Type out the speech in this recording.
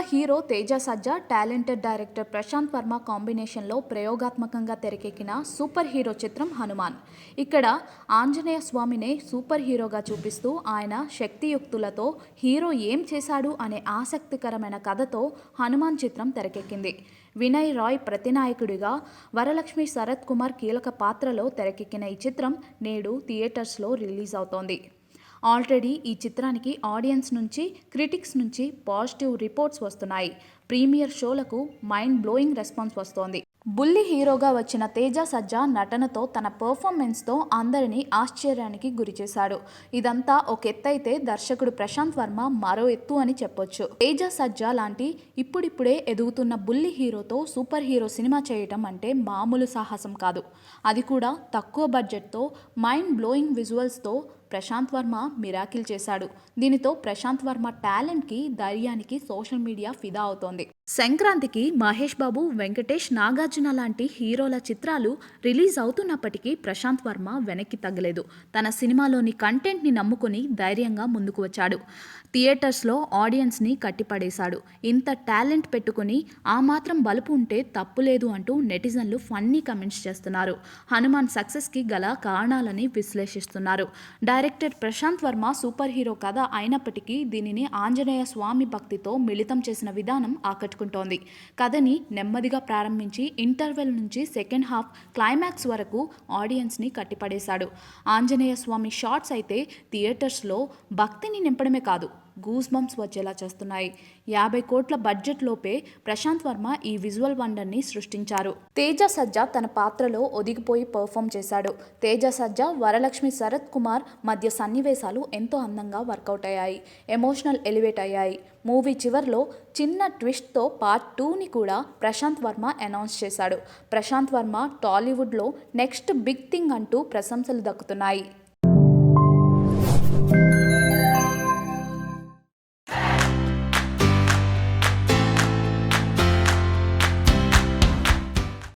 Hero Teja సజ్జా, talented director Prasanth Varma కాంబినేషన్లో ప్రయోగాత్మకంగా తెరకెక్కిన సూపర్ హీరో చిత్రం హనుమాన్. ఇక్కడ ఆంజనేయ స్వామినే సూపర్ హీరోగా చూపిస్తూ ఆయన శక్తియుక్తులతో హీరో ఏం చేశాడు అనే ఆసక్తికరమైన కథతో హనుమాన్ చిత్రం తెరకెక్కింది. వినయ్ రాయ్ ప్రతినాయకుడిగా, వరలక్ష్మి శరత్ కుమార్ కీలక పాత్రలో తెరకెక్కిన ఈ చిత్రం నేడు థియేటర్స్లో రిలీజ్ అవుతోంది. ఆల్రెడీ ఈ చిత్రానికి ఆడియన్స్ నుంచి, క్రిటిక్స్ నుంచి పాజిటివ్ రిపోర్ట్స్ వస్తున్నాయి. ప్రీమియర్ షోలకు మైండ్ బ్లోయింగ్ రెస్పాన్స్ వస్తోంది. బుల్లి హీరోగా వచ్చిన తేజ సజ్జా నటనతో, తన పర్ఫార్మెన్స్తో అందరినీ ఆశ్చర్యానికి గురిచేశాడు. ఇదంతా ఒక ఎత్తైతే దర్శకుడు ప్రశాంత్ వర్మ మరో ఎత్తు అని చెప్పొచ్చు. తేజ సజ్జా లాంటి ఇప్పుడిప్పుడే ఎదుగుతున్న బుల్లి హీరోతో సూపర్ హీరో సినిమా చేయటం అంటే మామూలు సాహసం కాదు. అది కూడా తక్కువ బడ్జెట్తో, మైండ్ బ్లోయింగ్ విజువల్స్తో ప్రశాంత్ వర్మ మిరాకిల్ చేశాడు. దీనితో ప్రశాంత్ వర్మ టాలెంట్కి, ధైర్యానికి సోషల్ మీడియా ఫిదా అవుతోంది. సంక్రాంతికి మహేష్ బాబు, వెంకటేష్, నాగార్జున లాంటి హీరోల చిత్రాలు రిలీజ్ అవుతున్నప్పటికీ ప్రశాంత్ వర్మ వెనక్కి తగ్గలేదు. తన సినిమాలోని కంటెంట్ని నమ్ముకుని ధైర్యంగా ముందుకు వచ్చాడు. థియేటర్స్లో ఆడియన్స్ని కట్టిపడేశాడు. ఇంత టాలెంట్ పెట్టుకుని ఆ మాత్రం బలుపు ఉంటే తప్పులేదు అంటూ నెటిజన్లు ఫన్నీ కమెంట్స్ చేస్తున్నారు. హనుమాన్ సక్సెస్కి గల కారణాలని విశ్లేషిస్తున్నారు. Director Prasanth Varma superhero కథ అయినప్పటికీ దీనిని ఆంజనేయ స్వామి భక్తితో మిళితం చేసిన విధానం ఆకట్టుకుంటోంది. కథని నెమ్మదిగా ప్రారంభించి ఇంటర్వెల్ నుంచి సెకండ్ హాఫ్ క్లైమాక్స్ వరకు ఆడియన్స్ని కట్టిపడేశాడు. ఆంజనేయ స్వామి షాట్స్ అయితే థియేటర్స్లో భక్తిని నింపడమే కాదు, గూస్ బంప్స్ వచ్చేలా చేస్తున్నాయి. 50 కోట్ల బడ్జెట్ లోపే ప్రశాంత్ వర్మ ఈ విజువల్ వండర్ని సృష్టించారు. తేజ సజ్జా తన పాత్రలో ఒదిగిపోయి పర్ఫామ్ చేశాడు. తేజ సజ్జా, వరలక్ష్మి శరత్ కుమార్ మధ్య సన్నివేశాలు ఎంతో అందంగా వర్కౌట్ అయ్యాయి. ఎమోషనల్ ఎలివేట్ అయ్యాయి. మూవీ చివర్లో చిన్న ట్విస్ట్తో పార్ట్ 2ని కూడా ప్రశాంత్ వర్మ అనౌన్స్ చేశాడు. ప్రశాంత్ వర్మ టాలీవుడ్లో నెక్స్ట్ బిగ్ థింగ్ అంటూ ప్రశంసలు దక్కుతున్నాయి.